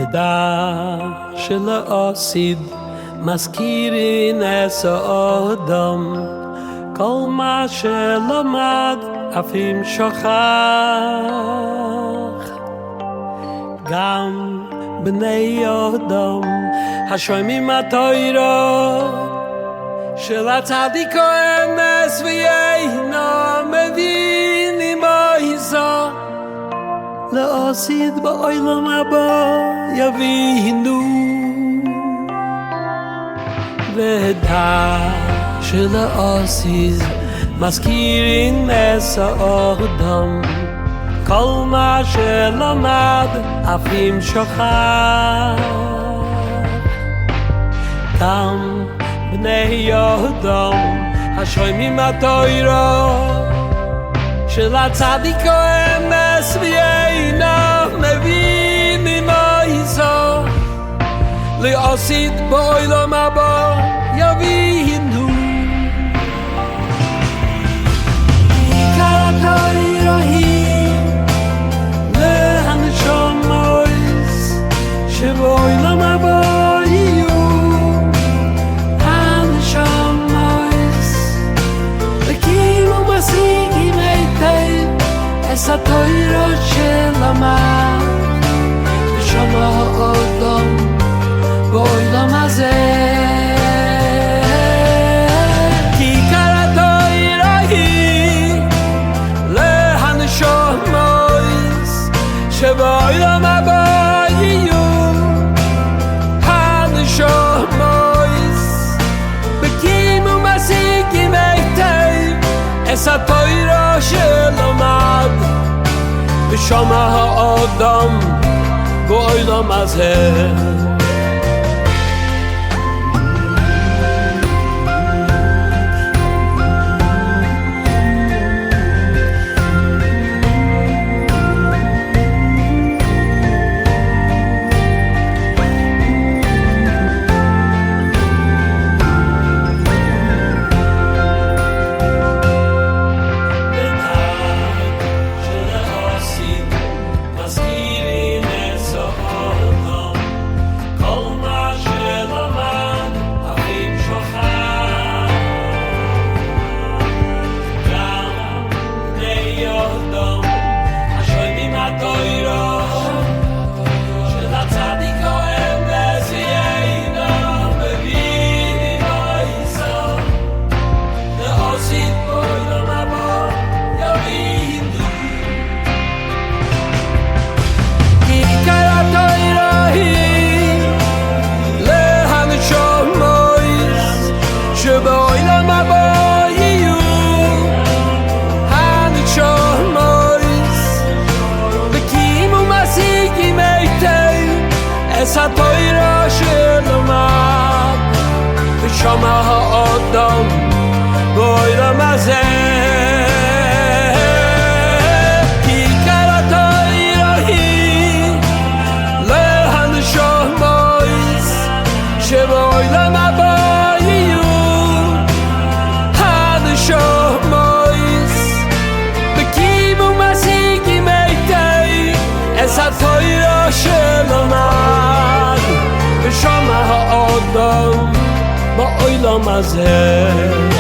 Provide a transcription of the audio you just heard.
ידע שלעשיד מזכירין את האדם כל מה שלמד אף אם שכח גם בני אדם השומעים התורה של הצדיק האמס ואינו מבינים מויסו לעשיד בעולם הבא יבינו ודע שלעשיד מזכירין את האדם כל מה שלמד אף אם שכח גם בני אדם השומעים התורה של הצדיק האמס ואינו מבינים מויסו לעשיד בעולם הבא יבינו עיקר התורה היא להנשמות שבעולם הבא יהיו משיגים היטב את התורה שלמד ושם האדם בעולם הזה כי עיקר התורה היא להנשמות שבעולם הבא יהיו הנשמות בקימו משיגים היטב את התורה שלמד ושם האדם בעולם הזה שבעולם הבא יהיו הנשמות וקיימו משיגים היטב את התורה שלמד ושם האדם בעולם הזה כי עיקר התורה היא להנשמות שבעולם הבא את התורה שלמד ושם האדם בעולם הזה